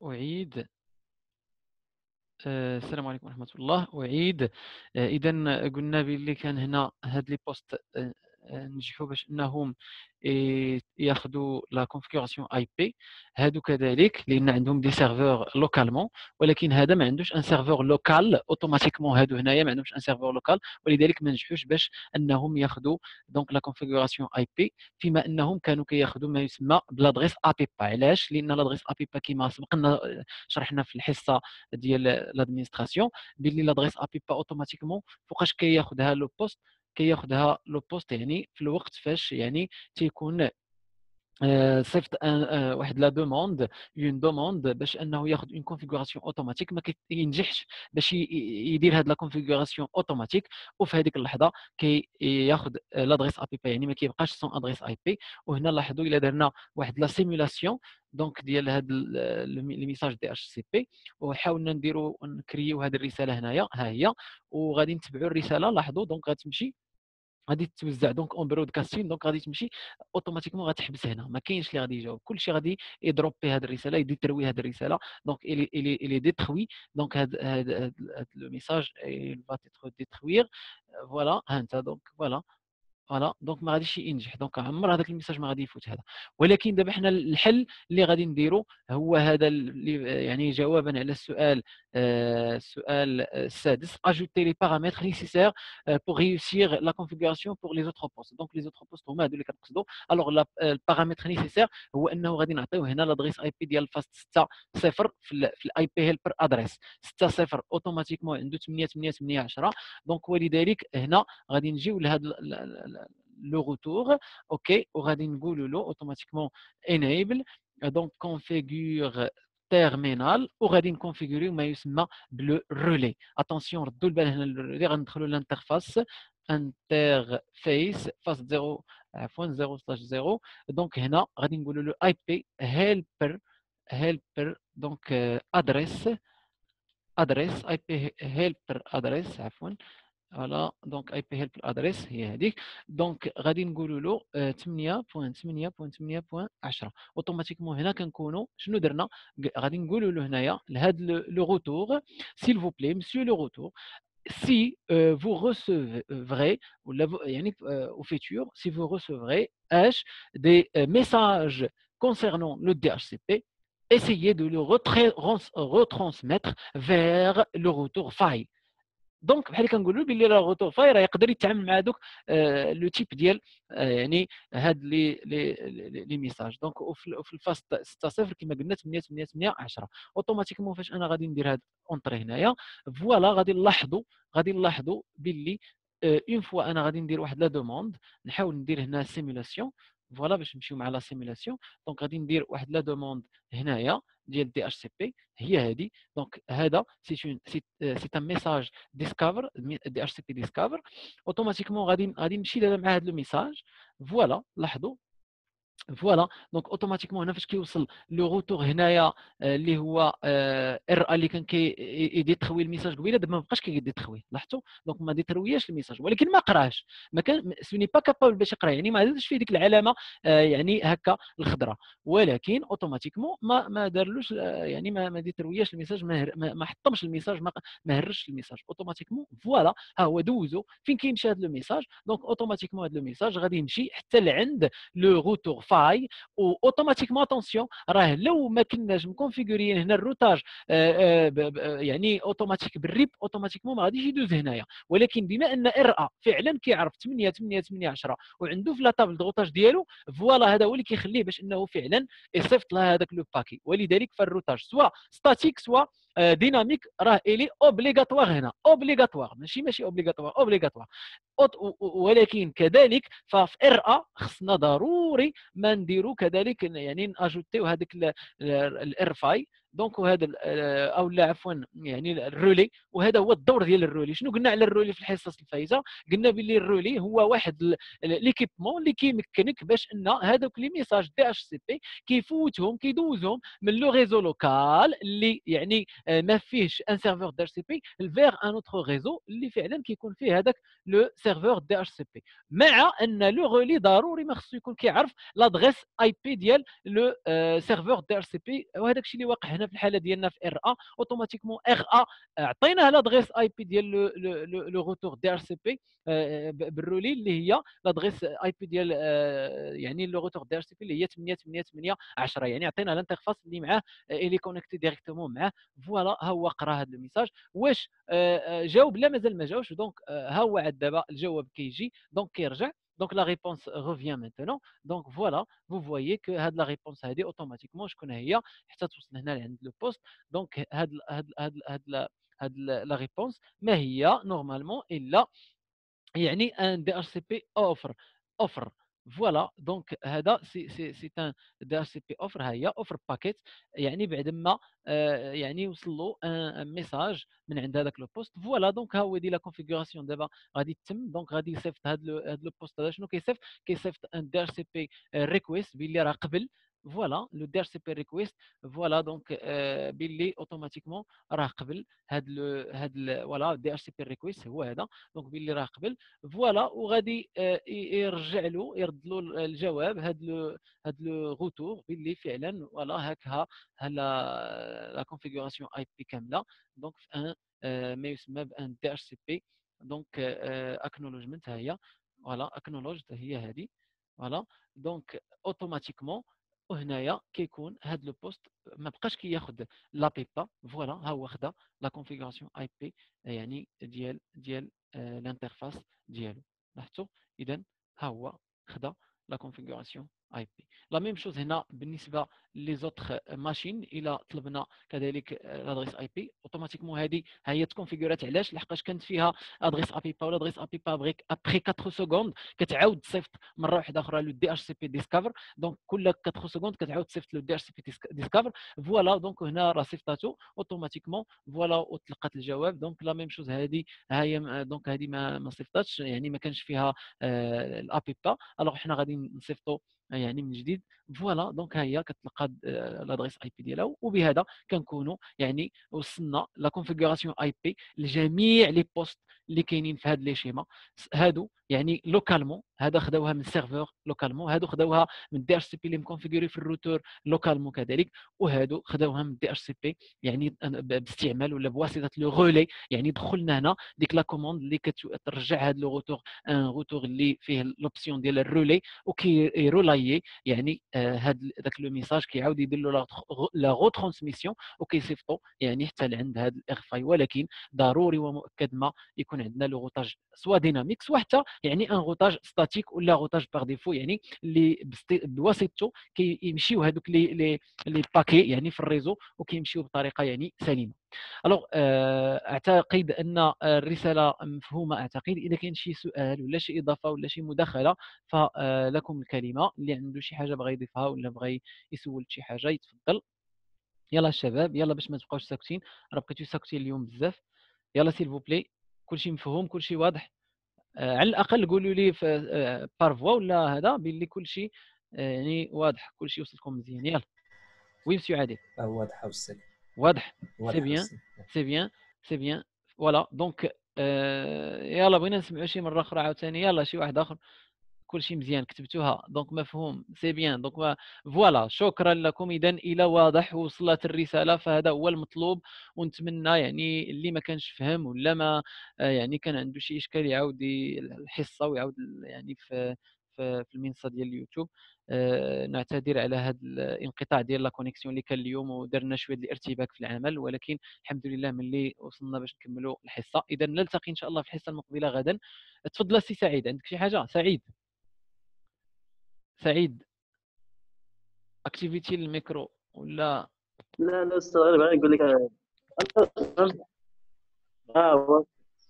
أعيد. السلام عليكم ورحمة الله. أعيد. إذا قلنا باللي كان هنا هاد لي بوست نجحوا باش انهم ياخذوا لا كونفيغوراسيون اي بي. هادو كذلك لان عندهم دي سيرفور لوكالمون، ولكن هذا ما عندوش ان سيرفور لوكال اوتوماتيكمون. هادو هنايا ما عندهمش ان سيرفور لوكال، ولذلك ما نجحوش باش انهم ياخذوا دونك لا كونفيغوراسيون اي بي، فيما انهم كانوا كياخذوا ما يسمى بلادريس ابيبا. علاش؟ لان لادريس ابيبا كما سبقنا شرحنا في الحصه ديال لادمينستراسيون باللي لادريس ابيبا اوتوماتيكمون فوقاش كياخذها لو بوست، كياخذها لو بوست يعني في الوقت فاش يعني تيكون صيفط واحد لا دوموند، اون دوموند باش انه ياخذ اون كونفيغوراسيون اوتوماتيك، ما كينجحش باش يدير هاد لا كونفيغوراسيون اوتوماتيك، وفي هذيك اللحظه كياخذ لادريس اي بي يعني ما كيبقاش سون ادريس اي بي. وهنا لاحظوا الا درنا واحد لا سيمولاسيون دونك ديال هاد لي ميساج دي اتش سي بي، وحاولنا نديروا نكريو هذه الرساله هنايا ها هي، وغادي نتبعوا الرساله. لاحظوا دونك غتمشي غادي توزع دونك اون برودكاستين، دونك غادي تمشي اوتوماتيكمون غتحبس هنا، ما كاينش اللي غادي يجاوب، كلشي غادي يدروبي هذه الرساله، يديتروي هذه الرساله. دونك الي ديتروي، دونك هذا لو ميساج va être détruire. فوالا ها انت دونك فوالا دونك ما غاديش ينجح، دونك عمر هذاك الميساج ما غادي يفوت هذا. ولكن دابا حنا الحل اللي غادي نديرو هو هذا اللي يعني جوابا على السؤال السؤال السادس: ajouter les paramètres nécessaires pour réussir la configuration pour les autres postes. donc les autres postes هما هادو اللي كنقصدو. الوغ البارامتر نيسيسير هو انه غادي نعطيو هنا لادريس اي بي ديال الفاست 6 0 في الاي بي هيلبر ادريس 6 0 اوتوماتيكمون عنده 8 8 8 10. دونك ولذلك هنا غادي نجيو لهذا لو روتور اوكي، وغادي نقولوا له اوتوماتيكمون انيبل دونك كونفيغور تيرمينال، وغادي نكونفيغوريو ما يسمى بلو رولي. اتونسيون ردوا البال هنا الرولي، غندخلوا للانترفاس انترفيس فاس 0 عفوا 0 سلاش 0. دونك هنا غادي نقولوا له اي بي هيلبر دونك ادريس اي بي هيلبر ادريس عفوا. فوالا دونك اي بي هيلب ادريس هي هذيك. دونك غادي نقولوا له 8.8.8.10. اوتوماتيكمون هنا كنكونوا شنو درنا؟ غادي نقولوا له هنايا لهاد لو روتور: s'il vous plaît monsieur le retour, si vous recevrez يعني au futur si vous recevrez des messages concernant le DHCP, essayez de le retransmettre vers le retour file. دونك بحال كنقولوا باللي راه غوتور فاي راه يقدر يتعامل مع دوك لو تيب ديال يعني هاد لي ميساج. دونك وفي الفاس 6 0 كما قلنا 8 8 8 10. اوتوماتيكمون فاش انا غادي ندير هاد اونطري هنايا فوالا غادي نلاحظوا باللي اون فوا انا غادي ندير واحد لا دوموند، نحاول ندير هنا سيمولاسيون فوالا باش نمشيو مع لا سيمولاسيون. دونك غادي ندير واحد لا دوموند هنايا ديال دي اتش سي بي هي هذه. دونك هذا سي ان ميساج ديسكفر دي اتش سي بي ديسكفر. اوتوماتيكمون غادي نمشي دابا مع هذا لو ميساج فوالا لاحظوا فوالا. دونك اوتوماتيكمون هنا فاش كيوصل لو روتور هنايا اللي هو ار اللي كان كيديتروي الميساج قبيله، دابا ما بقاش كيديتروي. لاحظتوا دونك ما ديتروياش الميساج ولكن ما قراش، ما كان سوني با كابابل باش يقرا، يعني ما زادش فيه ديك العلامه يعني هكا الخضراء، ولكن اوتوماتيكمون ما دارلوش يعني ما ديتروياش الميساج، ما حطمش الميساج، ما هرش الميساج. اوتوماتيكمون فوالا ها هو دوزو فين كيمشي هذا لو ميساج. دونك اوتوماتيكمون هذا لو ميساج غادي يمشي حتى لعند لو روتور فاي، واوتوماتيكمون اتونسيون راه لو ما كناش مكونفيغوريين هنا الروتاج يعني اوتوماتيك بالريب اوتوماتيكمون ما غاديش يدوز هنايا. ولكن بما ان ار فعلا كيعرف 8 8 8 10 وعنده في لاطابل دغوطاج ديالو فوالا هذا هو اللي كيخليه باش انه فعلا يصيفط لها هذاك لو باكي. ولذلك فالروتاج سوا ستاتيك سوا ديناميك راه الي اوبليغاتوار هنا، اوبليغاتوار ماشي اوبليغاتوار، اوبليغاتوار. ولكن كذلك ففي ار خصنا ضروري ما نديرو كذلك يعني ناجوتيو هذاك الار فاي دونك وهذا او لا عفوا يعني الرولي. وهذا هو الدور ديال الرولي. شنو قلنا على الرولي في الحصص الفايته؟ قلنا باللي الرولي هو واحد ليكيبمون اللي كيمكنك باش ان هذوك لي ميساج دي اتش سي بي كيفوتهم كيدوزهم من لو ريزو لوكال اللي يعني ما فيهش ان سيرفور دي اتش سي بي فيغ ان اوتر ريزو اللي فعلا كيكون فيه هذاك لو سيرفور دي اتش سي بي، مع ان لو رولي ضروري ما خصو يكون كيعرف لادريس اي بي ديال لو سيرفور دي اتش سي بي. وهذاك الشيء اللي واقع هنا هنا في الحاله ديالنا في ار ا اوتوماتيكمون ار ا عطيناه لادغيس اي بي ديال لو روتور دي ار سي بي بالرولي اللي هي لادغيس اي بي ديال يعني لو روتور دي ار سي بي اللي هي 888 10. يعني عطينا الانترفاس اللي معاه اللي كونيكتي ديريكتومون معاه. فوالا ها هو قرا هذا الميساج. واش جاوب؟ لا مازال ما جاوبش. دونك ها هو عاد دابا الجواب كيجي دونك كيرجع. دونك لا ريبونس ريفيان مينتونون. دونك فوالا فو فوايي كو هاد لا ريبونس هادي اوتوماتيكمون شكون هي حتى توصل هنا لعند لو بوست. دونك هاد لا ريبونس ما هي نورمالمون الا يعني ان دي ار سي بي اوفر. فوالا دونك هذا سي ان دي ار سي بي اوفر. ها هي اوفر باكيت. يعني بعد ما يعني وصل له ان ميساج من عند هذاك لو بوست. فوالا دونك ها هو دي لا كونفيغوراسيون دابا غادي تتم. دونك غادي يصيفط هذا لو بوست هذا شنو كيصيفط؟ كيصيفط ان دي ار سي بي ريكويست باللي راه قبل. فوالا لو دي ار سي بي ريكويست. فوالا دونك باللي اوتوماتيكمون راه قبل هاد فوالا دي ار سي بي ريكويست هو هذا. دونك باللي راه قبل. فوالا وغادي يرجع له يرد له الجواب هاد لو روتور باللي فعلا فوالا هكا ها لا كونفيغوراسيون اي بي كامله. دونك في ان ما يسمى بان دي اتش سي بي. دونك اكنولوجمنت ها هي. فوالا اكنولوجد هي هذه. فوالا دونك اوتوماتيكمون وهنايا كيكون هاد لو بوست ما بقاش كياخذ لا بيبا. فوالا ها هو خدا لا كونفيغوراسيون اي بي يعني ديال الانترفاس ديالو. لاحظتوا؟ اذا ها هو خدا لا كونفيغوراسيون اي بي. لا ميم شوز هنا بالنسبه لي زوتر ماشين. الى طلبنا كذلك لادريس اي بي اوتوماتيكمون هذه ها هي تكونفيغورات. علاش؟ لحقاش كانت فيها ادريس اي بي با ولا ادريس اي بي با ابري 4 سكوند كتعاود تصيفط مره واحده اخرى لو دي اتش سي بي ديسكفر. دونك كل 4 سكوند كتعاود تصيفط لو دي اتش سي بي ديسكفر. فوالا دونك هنا راه صيفطاتو اوتوماتيكمون. فوالا وتلقات الجواب. دونك لا ميم شوز هذه ها هي. دونك هذه ما صيفطاتش يعني ما كانش فيها الابي با. الوغ حنا غادي نصيفطوا يعني من جديد. فوالا دونك ها هي كتلقى لادريس اي بي ديالها. وبهذا كنكونوا يعني وصلنا لا كونفيغوراسيون اي بي لجميع لي بوست اللي كاينين في هاد لي شيما هادو. يعني لوكالمون هذا خداوها من سيرفور لوكالمون. هادو خداوها من دي اتش سي بي اللي مكونفيغوري في الروتور لوكالمون كذلك. وهادو خداوها من دي اتش سي بي يعني باستعمال ولا بواسطه لو رولي. يعني دخلنا هنا ديك لا كوموند اللي كترجع هاد لو روتور ان روتور اللي فيه لوبسيون ديال الرولي وكيرولايي يعني داك لو ميساج كيعاود يدير له لا غوترانسميسيون وكيصيفطو يعني حتى لعند هاد الاغفاي. ولكن ضروري ومؤكد ما يكون عندنا لو روتاج سوا ديناميك سوا حتى يعني ان روتاج ستاتيك ولا روتاج باغ ديفو. يعني اللي بواسطته كيمشيو هذوك لي باكي يعني في الريزو وكيمشيو بطريقه يعني سليمه. الوغ اعتقد ان الرساله مفهومه. اعتقد اذا كاين شي سؤال ولا شي اضافه ولا شي مداخله فلكم الكلمه. اللي عنده شي حاجه بغى يضيفها ولا بغى يسول شي حاجه يتفضل. يلا الشباب يلا باش ما تبقاوش ساكتين. راه بقيتو ساكتين اليوم بزاف. يلا سيل فو بلي كلشي مفهوم كلشي واضح. على الاقل قولوا لي في بارفوا ولا هذا باللي كلشي يعني واضح كلشي وصلكم مزيان. يلا وي مسيو عادل. واضحه والسلام. واضح. سي واضحه بيان والسلام. سي بيان سي بيان. فوالا دونك يلا بغينا نسمعوا شي مره اخرى عاوتاني. يلا شي واحد اخر. كلشي مزيان كتبتوها دونك مفهوم سي بيان. دونك فوالا شكرا لكم. اذا الى واضح وصلت الرساله فهذا هو المطلوب. ونتمنى يعني اللي ما كانش فهم ولا ما يعني كان عنده شي اشكال يعاود الحصه ويعاود يعني في المنصه ديال اليوتيوب. نعتذر على هذا الانقطاع ديال لا كونيكسيون اللي كان اليوم ودرنا شويه ديال الارتباك في العمل. ولكن الحمد لله ملي وصلنا باش نكملوا الحصه. اذا نلتقي ان شاء الله في الحصه المقبله غدا. تفضل سي سعيد عندك شي حاجه؟ سعيد سعيد اكتيفيتي الميكرو ولا لا لا استاذ غالب انا نقول لك اه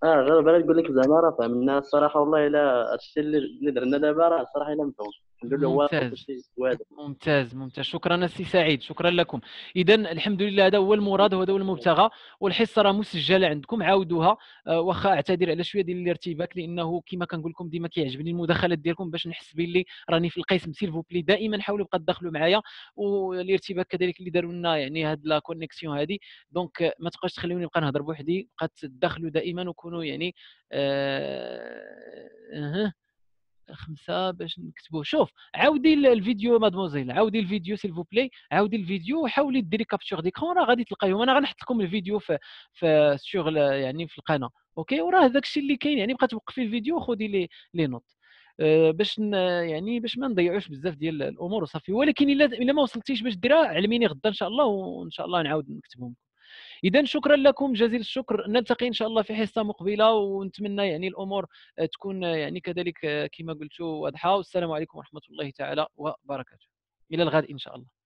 غالب انا نقول لك زعما راه فهمنا الصراحه والله. الا الشيء اللي درنا دابا راه الصراحه الا مفهوم الحمد لله واضح ممتاز وكلشي واضح. ممتاز. شكرا السي سعيد شكرا لكم. اذا الحمد لله هذا هو المراد وهذا هو المبتغى. والحصه راه مسجله عندكم عاودوها. واخا اعتذر على شويه ديال الارتباك لانه كما كنقول لكم ديما كيعجبني المداخلات ديالكم باش نحس باللي راني في القسم. سيل فو بلي دائما حاولوا بقى تدخلوا معايا. والارتباك كذلك اللي داروا لنا يعني هاد لا كونيكسيون هذه. دونك ما تبقاش تخليوني نبقى نهضر بوحدي. بقى تدخلوا دائما وكونوا يعني 5 باش نكتبوه. شوف عاودي الفيديو مادموزيل، عاودي الفيديو سيل فو بلاي، عاودي الفيديو وحاولي ديري كابتشور ديكرون، راه غادي تلقايهم. انا غنحط لكم الفيديو في سور يعني في القناه. اوكي، وراه داك الشيء اللي كاين، يعني بقى توقفي الفيديو وخذي لي نوت باش يعني باش ما نضيعوش بزاف ديال الامور وصافي. ولكن الا ما وصلتيش باش ديرها علميني غدا ان شاء الله، وان شاء الله نعاود نكتبهم. اذا شكرا لكم جزيل الشكر، نلتقي ان شاء الله في حصه مقبله، ونتمنى يعني الامور تكون يعني كذلك كما قلت واضحه. والسلام عليكم ورحمه الله تعالى وبركاته، الى الغد ان شاء الله.